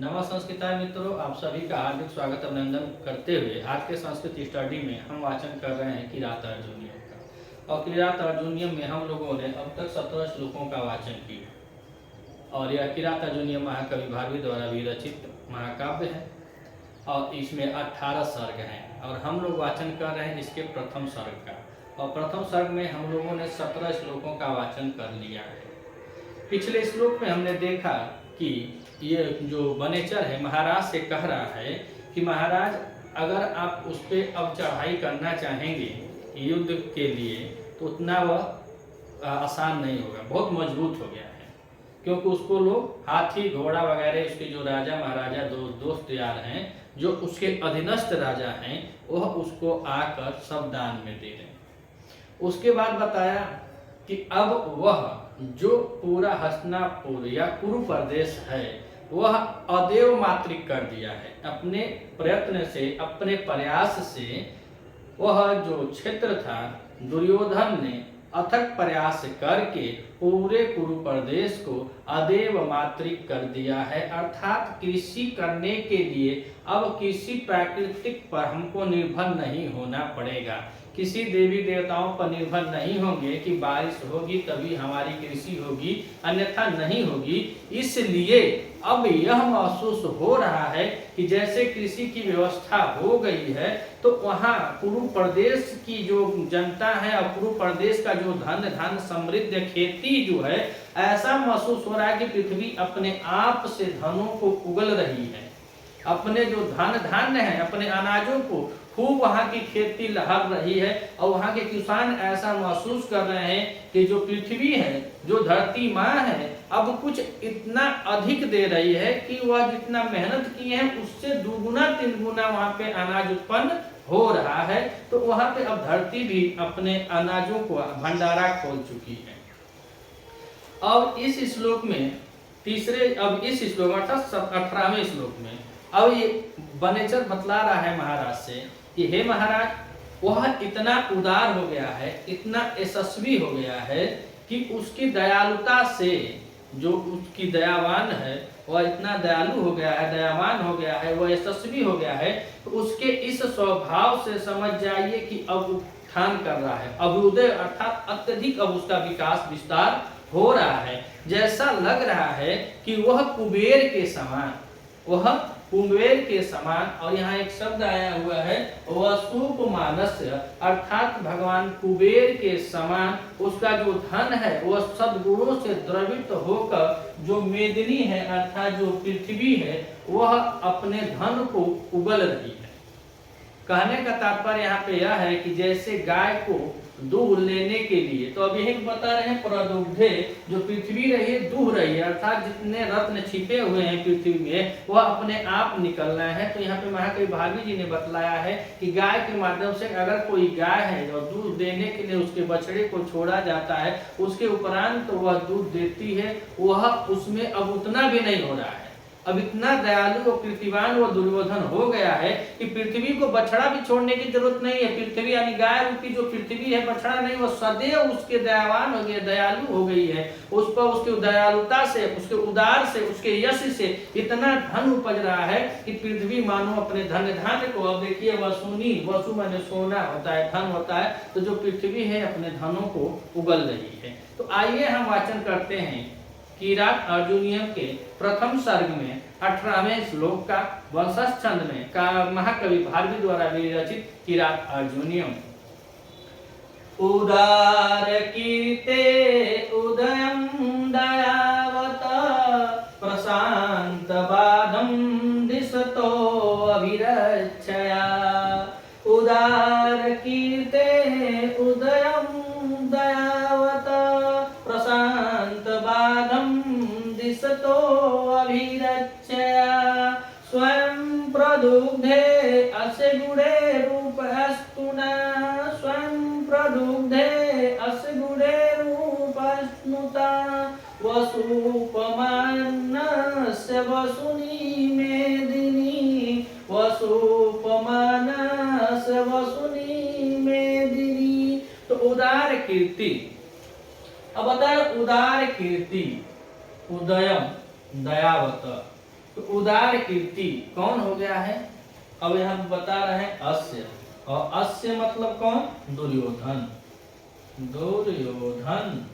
नमः संस्कृताय मित्रों, आप सभी का हार्दिक स्वागत अभिनंदन करते हुए आज के संस्कृत स्टडी में हम वाचन कर रहे हैं किरात अर्जुनीयम का। और किरात अर्जुनीयम में हम लोगों ने अब तक 17 श्लोकों का वाचन किया और यह किरात अर्जुनीयम महाकवि भारवी द्वारा विरचित महाकाव्य है और इसमें 18 सर्ग हैं और हम लोग वाचन कर रहे हैं इसके प्रथम सर्ग का। और प्रथम सर्ग में हम लोगों ने 17 श्लोकों का वाचन कर लिया है। पिछले श्लोक में हमने देखा कि ये जो वनेचर है महाराज से कह रहा है कि महाराज अगर आप उस पर अब चढ़ाई करना चाहेंगे युद्ध के लिए तो उतना वह आसान नहीं होगा, बहुत मजबूत हो गया है, क्योंकि उसको लोग हाथी घोड़ा वगैरह उसके जो राजा महाराजा दोस्त यार हैं जो उसके अधीनस्थ राजा हैं वह उसको आकर सब दान में दे रहे हैं। उसके बाद बताया कि अब वह जो पूरा हस्तिनापुर या कुरु प्रदेश है वह अदेव मात्रिक कर दिया है। अपने प्रयत्न से अपने प्रयास से वह जो क्षेत्र था दुर्योधन ने अथक प्रयास करके पूरे कुरु प्रदेश को अदेव मात्रिक कर दिया है। अर्थात कृषि करने के लिए अब किसी प्राकृतिक पर हमको निर्भर नहीं होना पड़ेगा, किसी देवी देवताओं पर निर्भर नहीं होंगे कि बारिश होगी तभी हमारी कृषि होगी अन्यथा नहीं होगी। इसलिए अब यह महसूस हो रहा है कि जैसे कृषि की व्यवस्था हो गई है तो वहाँ कुरु प्रदेश की जो जनता है और कुरु प्रदेश का जो धन समृद्ध खेती जो है ऐसा महसूस हो रहा है कि पृथ्वी अपने आप से धनों को उगल रही है। अपने जो धान्य है अपने अनाजों को खूब वहाँ की खेती लहर रही है और वहाँ के किसान ऐसा महसूस कर रहे हैं कि जो पृथ्वी है जो धरती माँ है अब कुछ इतना अधिक दे रही है कि वह जितना मेहनत की है उससे दुगुना तीन गुना वहाँ पे अनाज उत्पन्न हो रहा है। तो वहाँ पे अब धरती भी अपने अनाजों को भंडारा खोल चुकी है। अब इस श्लोक में इस श्लोक अर्थात 18वें श्लोक में अब ये वनेचर बतला रहा है महाराज से कि हे महाराज वह इतना उदार हो गया है, इतना यशस्वी हो गया है कि उसकी दयालुता से जो उसकी दयावान है वह इतना दयालु हो गया है, दयावान हो गया है, वह यशस्वी हो गया है। तो उसके इस स्वभाव से समझ जाइए कि अब उत्थान कर रहा है, अभ्युदय अर्थात अत्यधिक अब उसका विकास विस्तार हो रहा है। जैसा लग रहा है कि वह कुबेर के समान, वह कुबेर के समान, और यहाँ एक शब्द आया हुआ है वसुपमानस्य अर्थात भगवान कुबेर के समान उसका जो धन है वह सद्गुणों से द्रवित होकर जो मेदिनी है अर्थात जो पृथ्वी है वह अपने धन को उगल रही है। कहने का तात्पर्य यहाँ पे यह है कि जैसे गाय को दूध लेने के लिए, तो अब यही बता रहे हैं प्रदुग्धे, जो पृथ्वी रही है दूह रही है अर्थात जितने रत्न छिपे हुए हैं पृथ्वी में वह अपने आप निकलना है। तो यहाँ पे महाकवि भारवी जी ने बतलाया है कि गाय के माध्यम से अगर कोई गाय है जो दूध देने के लिए उसके बछड़े को छोड़ा जाता है उसके उपरांत तो वह दूध देती है, वह उसमें अब उतना भी नहीं हो रहा है। अब इतना दयालु और कृतिवान वो दुर्योधन हो गया है कि पृथ्वी को बछड़ा भी छोड़ने की जरूरत नहीं है। पृथ्वी यानी गाय रूपी जो पृथ्वी है बछड़ा नहीं, वो सदैव उसके दयावान हो गई, दयालु हो गई है। उस पर उसकी दयालुता से, उसके उदार से, उसके यश से इतना धन उपज रहा है कि पृथ्वी मानो अपने धान्य को, अब देखिए वसु माने सोना होता है, धन होता है, तो जो पृथ्वी है अपने धनों को उगल रही है। तो आइए हम वाचन करते हैं किरात अर्जुनीयम के प्रथम सर्ग में 18वें श्लोक का वंशज छंद में का महाकवि भारवी द्वारा विरचित किरात अर्जुनीयम। उदार कीर्ते उदयं दयावत प्रशांत बाधं दिशतो अभिरक्षया। उदार कीर्ते उदयं दयावत प्रशांत बाधं दिशतो अभिरक्षया। स्वयं प्रदुग्धे अस्य गुणे रूपस्तुना, स्वयं प्रदुग्धे अस्य गुणे रूपस्नुता। वसुपमानस्य वसुनी मेदिनी, वसुपमानस्य वसुनी मेदिनी। तो उदार कीर्ति, अब बता उदार कीर्ति, उदयम दयावत, तो उदार कीर्ति कौन हो गया है? अब यहाँ बता रहे हैं अस्य, और अस्य मतलब कौन? दुर्योधन। दुर्योधन,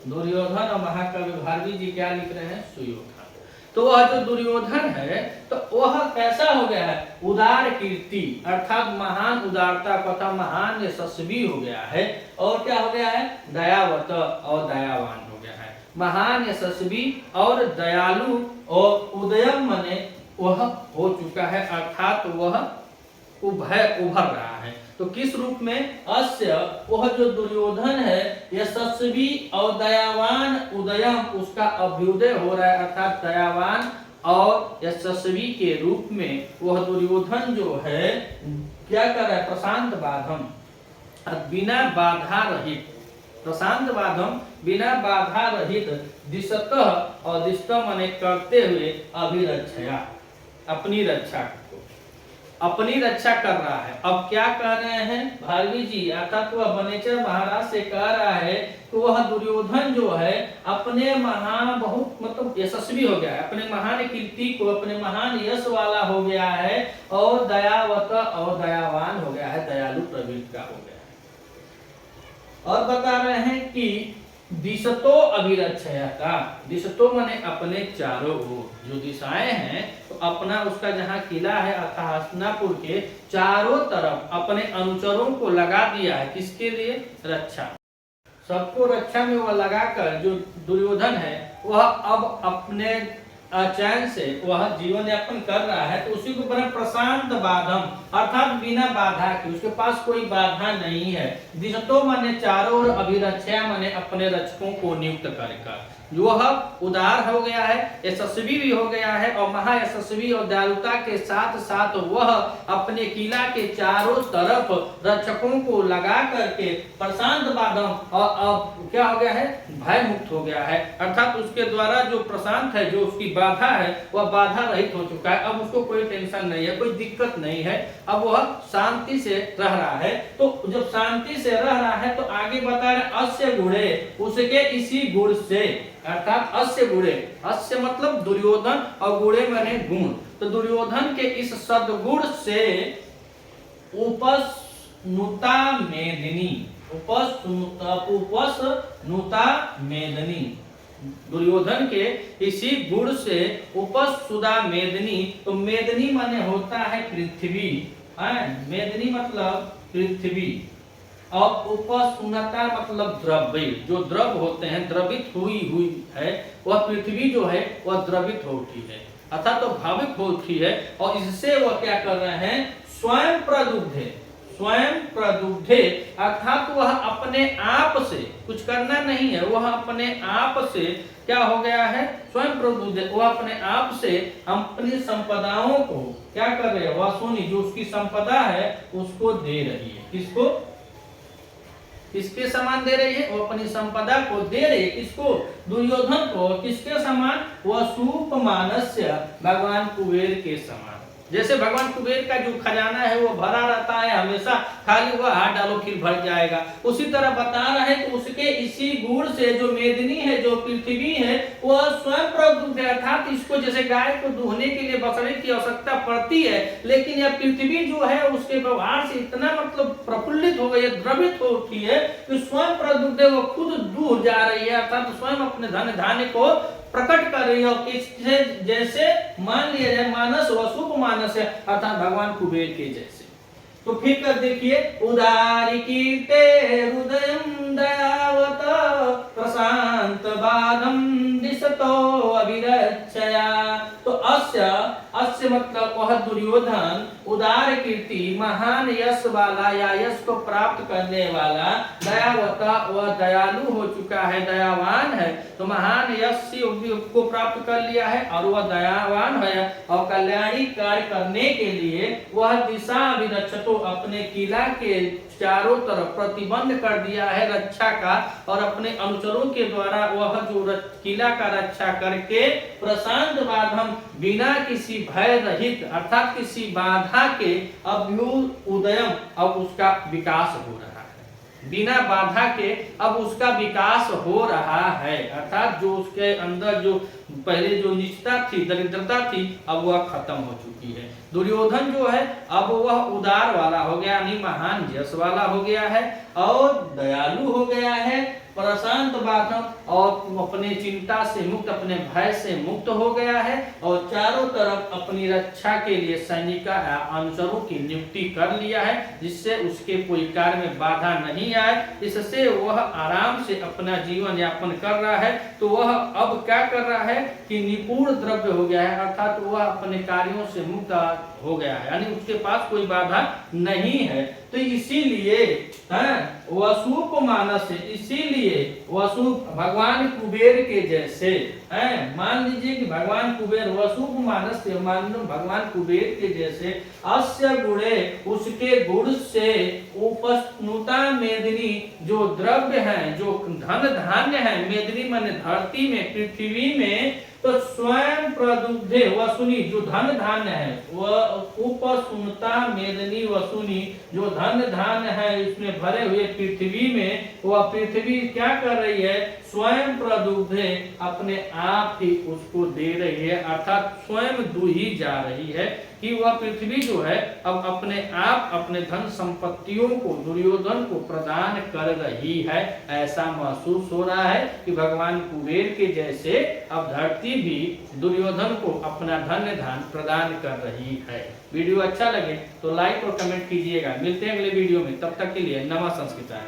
दुर्योधन, और महाकवि भारवी जी क्या लिख रहे हैं? सुयोधन। तो वह जो दुर्योधन है तो वह कैसा हो गया है? उदार कीर्ति, अर्थात महान उदारता तथा महान यशस्वी हो गया है। और क्या हो गया है? दयावत और दयावान हो गया है। महान यशस्वी और दयालु और उदयम मने वह हो चुका है, अर्थात वह उभर रहा है। तो किस रूप में? अस्य, वह जो दुर्योधन है यशस्वी और दयावान, उदयम उसका अभ्युदय हो रहा है, अर्थात दयावान और यशस्वी के रूप में वह दुर्योधन जो है क्या कर रहा है? प्रशांत बाधम, बिना बाधा रहित, प्रशांत बाधम बिना बाधा रहित, दिशतः और दिशतः माने करते हुए, अभिरक्षया अपनी रक्षा को, अपनी रक्षा कर रहा है। अब क्या कह रहे हैं भारवी जी, अर्थात वह बनेचर महाराज से कह रहा है कि वह दुर्योधन जो है अपने महान बहुत मतलब यशस्वी हो गया है, अपने महान कीर्ति को, अपने महान यश वाला हो गया है, और दयावत और दयावान हो गया है, दयालु प्रवृत्ति का हो गया है। और बता रहे हैं कि दिशतो अभिरक्षयता, दिशतो माने अपने चारों ओर जो दिशाएं हैं, तो अपना उसका जहाँ किला है अर्थात हस्तिनापुर के चारों तरफ अपने अनुचरों को लगा दिया है। किसके लिए? रक्षा, सबको रक्षा में वह लगाकर जो दुर्योधन है वह अब अपने चैन से वह जीवन यापन कर रहा है। तो उसी को बना प्रशांत बाधम, अर्थात बिना बाधा के, उसके पास कोई बाधा नहीं है। दिशतो माने चारों ओर, अभिरक्षा माने अपने रक्षकों को नियुक्त कर, जो उदार हो गया है, यशस्वी भी हो गया है, और महायशस्वी और दयालुता के साथ साथ वह अपने किला के चारों तरफ रक्षकों को लगा करके प्रशांत बाधम, और अब क्या हो गया है? भय मुक्त हो गया है, अर्थात उसके द्वारा जो प्रशांत है, जो उसकी बाधा है वह बाधा रहित हो चुका है। अब उसको कोई टेंशन नहीं है, कोई दिक्कत नहीं है, अब वह शांति से रह रहा है। तो जब शांति से रह रहा है तो आगे बता रहे अस्य गुणे, उसके इसी गुण से, अर्थात अस्य गुणे, अस्य मतलब दुर्योधन और गुणे माने गुण, तो दुर्योधन के इस सद्गुण से उपस्नुता मेदिनी, उपस्नुता मेदिनी, दुर्योधन के इसी गुण से उपसुदा मेदिनी, तो मेदिनी माने होता है पृथ्वी, मेदिनी मतलब पृथ्वी, और उपसुनता मतलब द्रव्य, जो द्रव होते हैं, द्रवित हुई है, वह पृथ्वी जो है वह द्रवित हो उठी है, अर्थात तो भाविक हो उठी है। और इससे वह क्या कर रहे हैं? स्वयं प्रदुग्धे, स्वयं प्रदुग्धे, अर्थात वह अपने आप से, कुछ करना नहीं है, वह अपने आप से क्या हो गया है? स्वयं प्रदुग्धे, वह अपने आप से अपनी संपदाओं को क्या कर रहे हैं? वह सोनी जो उसकी संपदा है उसको दे रही है। किसको? किसके समान दे रही है? वो अपनी संपदा को दे रही है। किसको? दुर्योधन को। किसके समान? वह सूपमानस्य, भगवान कुबेर के समान। जैसे भगवान कुबेर का जो खजाना है वो भरा रहता है हमेशा, खाली वह हाथ डालो फिर भर जाएगा, उसी तरह बता रहे हैं कि उसके इसी गुण से जो मेदिनी है, जो पृथ्वी है, वह स्वयं प्रदुग्ध है, अर्थात इसको जैसे गाय को दूहने के लिए बछड़े की आवश्यकता पड़ती है, लेकिन यह पृथ्वी जो है उसके व्यवहार से इतना मतलब प्रफुल्लित हो गई है, द्रवित हो उठी है कि स्वयं प्रदुग्ध है, वो खुद दूह जा रही है, अर्थात स्वयं अपने धन धान्य को प्रकट कर रही है। किससे? जैसे मान लिया जाए मानस वसुप मानस है, अर्थात भगवान कुबेर के जैसे। तो फिर कर देखिए, उदारी कीर्ते हृदयं दयावत प्रशांत बाधम दिशतो अभिरक्षया। तो अस्य मतलब वह दुर्योधन उदार कीर्ति, महान यश वाला या यश को प्राप्त करने वाला, दयावता वह दयालु हो चुका है, दयावान है, तो महान यश को प्राप्त कर लिया है और वह दयावान है, और कल्याणी कार्य करने के लिए वह दिशा अभिरक्षतो, अपने किला के चारों तरफ प्रतिबंध कर दिया है रक्षा का, और अपने अनुचरों के द्वारा वह जो किला का रक्षा करके प्रशांत बाधम, बिना किसी भय रहित अर्थात किसी बाधा के अभ्युदयम, अब उसका विकास हो रहा है, बिना बाधा के अब उसका विकास हो रहा है, अर्थात जो उसके अंदर जो पहले जो नीचता थी, दरिद्रता थी, अब वह खत्म हो चुकी है। दुर्योधन जो है अब वह उदार वाला हो गया, यानी महान यश वाला हो गया है और दयालु हो गया है, प्रशांत वातावरण और अपने चिंता से मुक्त, अपने भय से मुक्त हो गया है और चारों तरफ अपनी रक्षा के लिए सैनिक अनुचरों की नियुक्ति कर लिया है, जिससे उसके कोई कार्य में बाधा नहीं आए। इससे वह आराम से अपना जीवन यापन कर रहा है। तो वह अब क्या कर रहा है कि निपुण द्रव्य हो गया है, अर्थात वह अपने कार्यों से मुक्त हो गया है, यानी उसके पास कोई बाधा नहीं है। तो इसीलिए वसुप मानस है, इसीलिए वसुप भगवान कुबेर के जैसे मान लीजिए कि भगवान कुबेर वसुप मानस से मान लो भगवान कुबेर के जैसे अस्य गुणे उसके गुण से उपस्नुता मेदिनी जो द्रव्य है, जो धन धान्य है, मेदिनी माने धरती में, पृथ्वी में, तो स्वयं प्रदुग्धे वसुनी जो धन धान्य है, वह उपसुनता मेदनी वसुनी जो धन धान्य है इसमें भरे हुए पृथ्वी में, वह पृथ्वी क्या कर रही है, स्वयं प्रदुग्धे अपने आप ही उसको दे रही है, अर्थात स्वयं दूही जा रही है कि वह पृथ्वी जो है अब अपने आप अपने धन संपत्तियों को दुर्योधन को प्रदान कर रही है। ऐसा महसूस हो रहा है कि भगवान कुबेर के जैसे अब धरती भी दुर्योधन को अपना धन्य धान प्रदान कर रही है। वीडियो अच्छा लगे तो लाइक और कमेंट कीजिएगा। मिलते हैं अगले वीडियो में, तब तक के लिए नमः संस्कृताय।